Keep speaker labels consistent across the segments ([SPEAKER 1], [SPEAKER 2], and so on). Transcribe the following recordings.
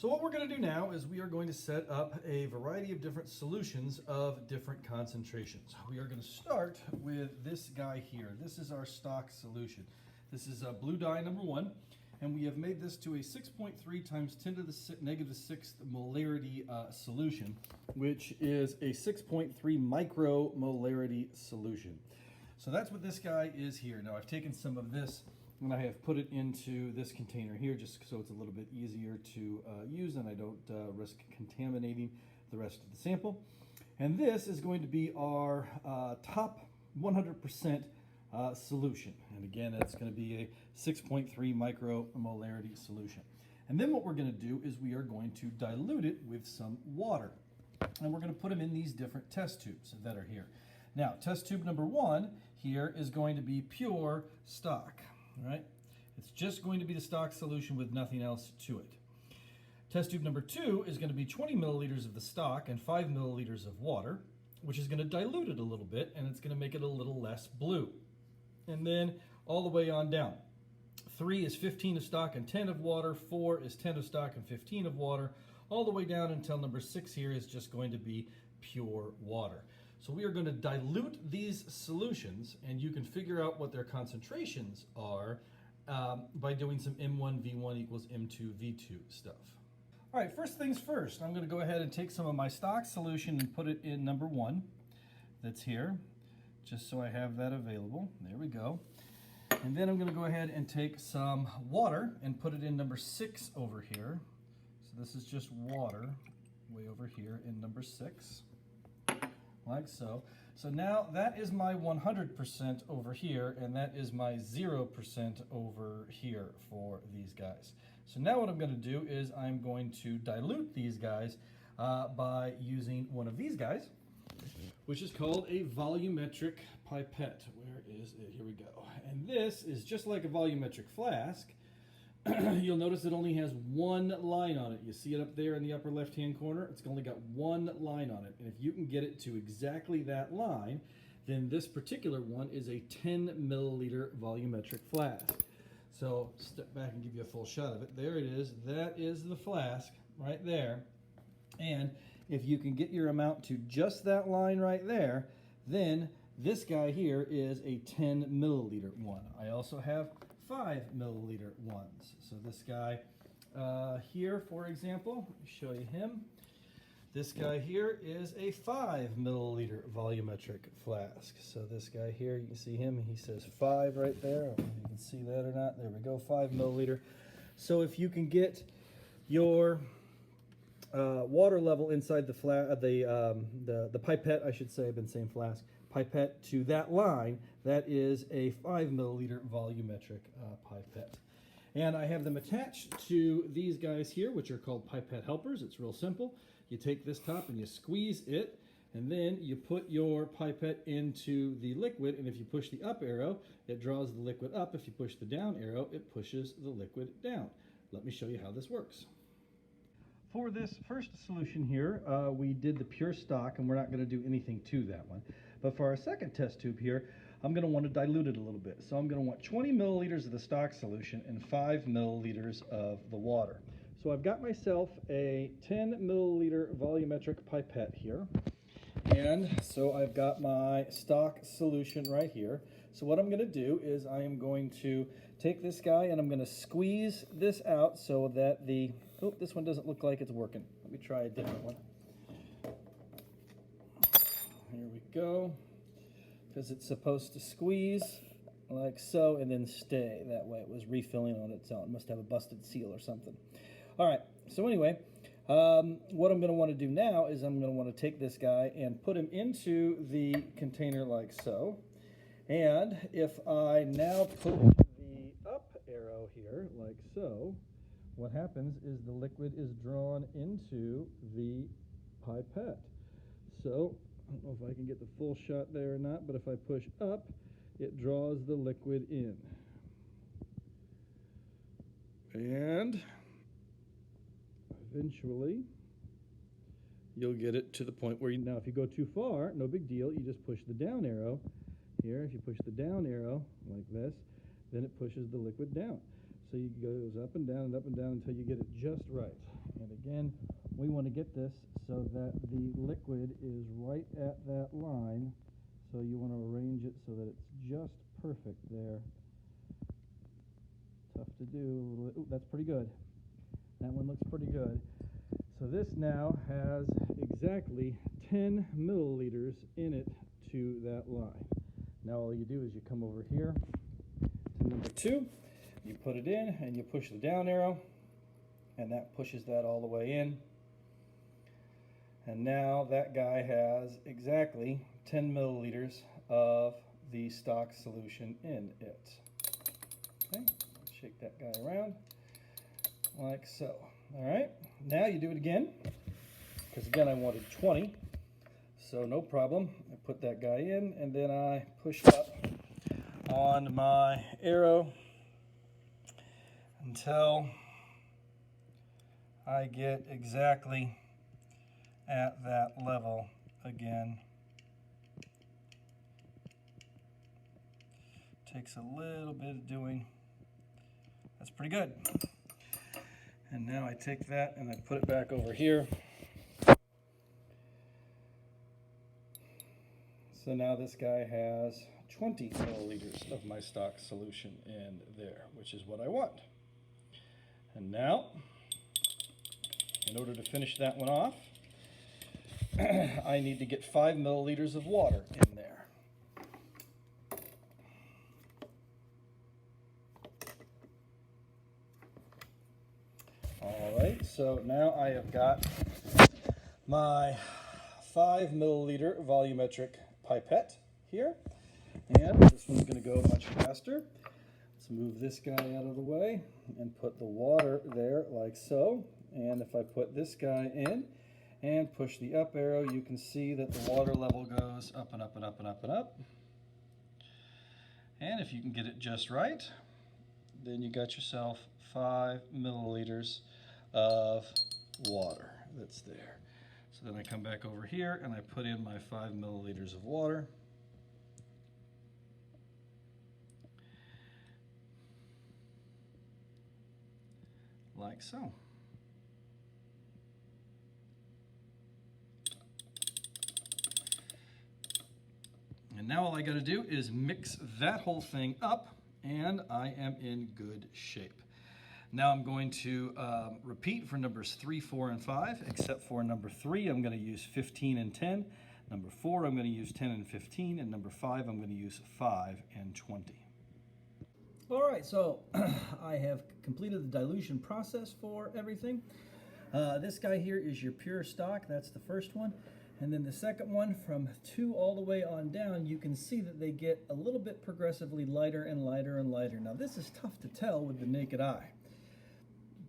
[SPEAKER 1] So what we're going to do now is we are going to set up a variety of different solutions of different concentrations. We are going to start with this guy here. This is our stock solution. This is blue dye number 1, and we have made this to a 6.3 times 10 to the -6th molarity solution, which is a 6.3 micromolarity solution. So that's what this guy is here. Now I've taken some of this and I have put it into this container here just so it's a little bit easier to use and I don't risk contaminating the rest of the sample. And this is going to be our top 100% solution. And again, it's going to be a 6.3 micromolarity solution. And then what we're going to do is we are going to dilute it with some water. And we're going to put them in these different test tubes that are here. Now, test tube number 1 here is going to be pure stock. All right, it's just going to be the stock solution with nothing else to it. Test tube number 2 is going to be 20 milliliters of the stock and 5 milliliters of water, which is going to dilute it a little bit, and it's going to make it a little less blue. And then all the way on down. 3 is 15 of stock and 10 of water. 4 is 10 of stock and 15 of water. All the way down until number 6 here is just going to be pure water. So we are going to dilute these solutions, and you can figure out what their concentrations are by doing some M1 V1 equals M2 V2 stuff. All right, first things first, I'm going to go ahead and take some of my stock solution and put it in number 1 that's here, just so I have that available. There we go. And then I'm going to go ahead and take some water and put it in number 6 over here. So this is just water way over here in number 6. Like so. So now that is my 100% over here, and that is my 0% over here for these guys. So now what I'm going to do is I'm going to dilute these guys by using one of these guys, which is called a volumetric pipette. Where is it? Here we go. And this is just like a volumetric flask. You'll notice it only has one line on it. You see it up there in the upper left-hand corner? It's only got one line on it. And if you can get it to exactly that line, then this particular one is a 10 milliliter volumetric flask. So step back and give you a full shot of it. There it is. That is the flask right there. And if you can get your amount to just that line right there, then this guy here is a 10 milliliter one. I also have 5 milliliter ones. So this guy here, for example, let me show you him. This guy here is a 5 milliliter volumetric flask. So this guy here, you can see him, he says 5 right there. I don't know if you can see that or not. There we go, 5 milliliter. So if you can get your water level inside the pipette, I should say, I've been saying flask, pipette to that line, that is a 5 milliliter volumetric pipette. And I have them attached to these guys here, which are called pipette helpers. It's real simple. You take this top and you squeeze it, and then you put your pipette into the liquid, and if you push the up arrow, it draws the liquid up. If you push the down arrow, it pushes the liquid down. Let me show you how this works. For this first solution here, we did the pure stock, and we're not going to do anything to that one. But for our second test tube here, I'm going to want to dilute it a little bit. So I'm going to want 20 milliliters of the stock solution and 5 milliliters of the water. So I've got myself a 10 milliliter volumetric pipette here. And so I've got my stock solution right here. So what I'm going to do is I am going to take this guy and I'm going to squeeze this out so that the, oh, this one doesn't look like it's working. Let me try a different one. Here we go. Because it's supposed to squeeze like so and then stay. That way it was refilling on its own. It must have a busted seal or something. All right, so anyway, what I'm going to want to do now is I'm going to want to take this guy and put him into the container like so. And if I now push the up arrow here like so, what happens is the liquid is drawn into the pipette. So I don't know if I can get the full shot there or not, but if I push up, it draws the liquid in. And eventually, you'll get it to the point where now if you go too far, no big deal, you just push the down arrow here. If you push the down arrow like this, then it pushes the liquid down. So it goes up and down until you get it just right. And again, we want to get this so that the liquid is right at that line. So you want to arrange it so that it's just perfect there. Tough to do. Ooh, that's pretty good. That one looks pretty good. So this now has exactly 10 milliliters in it to that line. Now all you do is you come over here to number 2, you put it in and you push the down arrow, and that pushes that all the way in. And now that guy has exactly 10 milliliters of the stock solution in it. Okay, shake that guy around like so. All right, now you do it again, because again I wanted 20, so no problem. I put that guy in, and then I push up on my arrow until I get exactly at that level again. Takes a little bit of doing. That's pretty good. And now I take that and I put it back over here. So now this guy has 20 milliliters of my stock solution in there, which is what I want. And now, in order to finish that one off, I need to get 5 milliliters of water in there. Alright, so now I have got my 5 milliliter volumetric pipette here, and this one's going to go much faster. Let's move this guy out of the way and put the water there like so. And if I put this guy in and push the up arrow, you can see that the water level goes up and up and up and up and up. And if you can get it just right, then you got yourself 5 milliliters of water that's there. So then I come back over here and I put in my 5 milliliters of water. Like so. And now all I got to do is mix that whole thing up, and I am in good shape. Now I'm going to repeat for numbers 3, 4, and 5, except for number 3, I'm going to use 15 and 10. Number 4, I'm going to use 10 and 15. And number 5, I'm going to use 5 and 20. All right, so I have completed the dilution process for everything. This guy here is your pure stock. That's the first one. And then the second one, from 2 all the way on down, you can see that they get a little bit progressively lighter and lighter and lighter. Now this is tough to tell with the naked eye.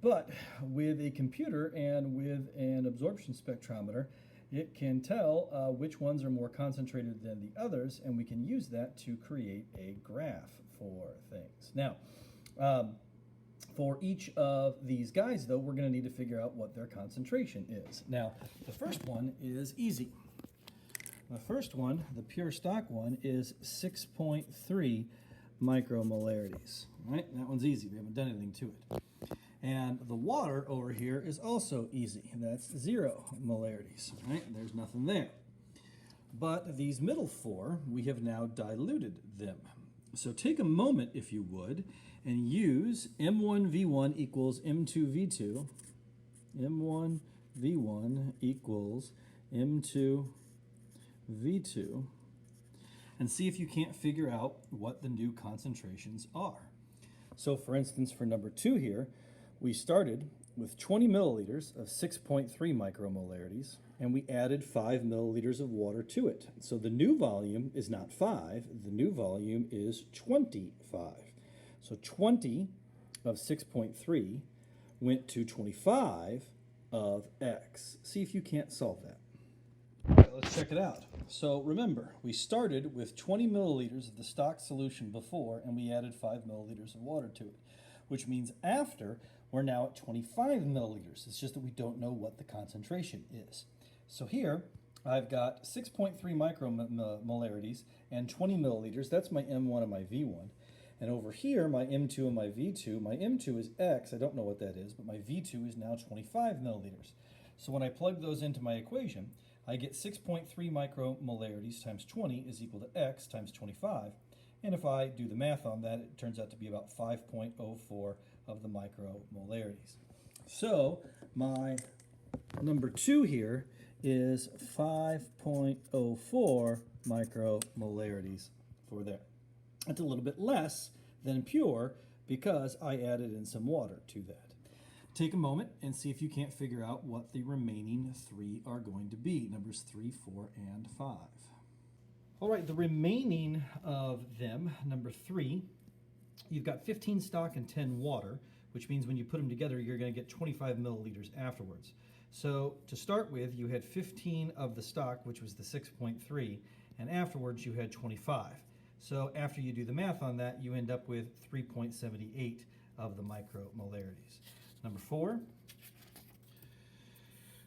[SPEAKER 1] But with a computer and with an absorption spectrometer, it can tell which ones are more concentrated than the others, and we can use that to create a graph for things. Now, for each of these guys, though, we're going to need to figure out what their concentration is. Now, the first one is easy. The first one, the pure stock one, is 6.3 micromolarities. Right? That one's easy. We haven't done anything to it. And the water over here is also easy. That's 0 molarities. Right? There's nothing there. But these middle 4, we have now diluted them. So take a moment, if you would, and use M1V1 equals M2V2. M1V1 equals M2V2. And see if you can't figure out what the new concentrations are. So for instance, for number 2 here, we started with 20 milliliters of 6.3 micromolarities, and we added 5 milliliters of water to it. So the new volume is not 5, the new volume is 25. So 20 of 6.3 went to 25 of X. See if you can't solve that. All right, let's check it out. So remember, we started with 20 milliliters of the stock solution before, and we added 5 milliliters of water to it, which means after, we're now at 25 milliliters. It's just that we don't know what the concentration is. So here, I've got 6.3 micromolarities and 20 milliliters. That's my M1 and my V1. And over here, my M2 and my V2, my M2 is X, I don't know what that is, but my V2 is now 25 milliliters. So when I plug those into my equation, I get 6.3 micromolarities times 20 is equal to X times 25. And if I do the math on that, it turns out to be about 5.04 of the micromolarities. So my number 2 here is 5.04 micromolarities for there. It's a little bit less than pure because I added in some water to that. Take a moment and see if you can't figure out what the remaining 3 are going to be, numbers 3, 4, and 5. All right, the remaining of them, number 3, you've got 15 stock and 10 water, which means when you put them together, you're going to get 25 milliliters afterwards. So to start with, you had 15 of the stock, which was the 6.3, and afterwards you had 25. So after you do the math on that, you end up with 3.78 of the micromolarities. Number 4,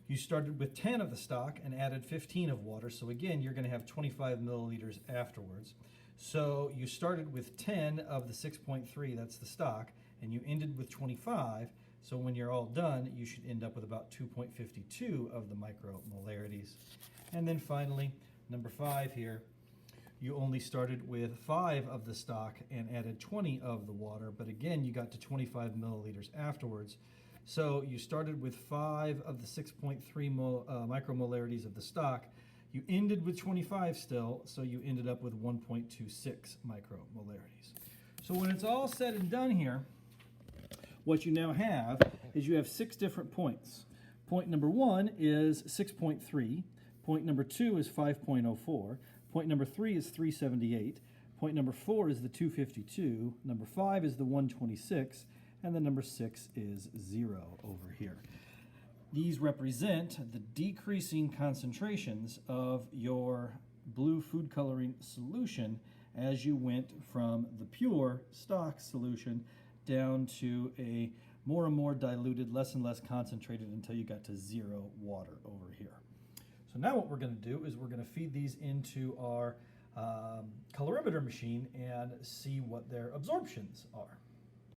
[SPEAKER 1] you started with 10 of the stock and added 15 of water. So again, you're going to have 25 milliliters afterwards. So you started with 10 of the 6.3, that's the stock, and you ended with 25. So when you're all done, you should end up with about 2.52 of the micromolarities. And then finally, number 5 here, you only started with 5 of the stock and added 20 of the water, but again, you got to 25 milliliters afterwards. So you started with 5 of the 6.3 micromolarities of the stock. You ended with 25 still, so you ended up with 1.26 micromolarities. So when it's all said and done here, what you now have is you have 6 different points. Point number 1 is 6.3. Point number 2 is 5.04. Point number 3 is 378. Point number 4 is the 252. Number 5 is the 126. And then number 6 is 0 over here. These represent the decreasing concentrations of your blue food coloring solution as you went from the pure stock solution down to a more and more diluted, less and less concentrated until you got to 0 water over here. So now what we're going to do is we're going to feed these into our colorimeter machine and see what their absorptions are.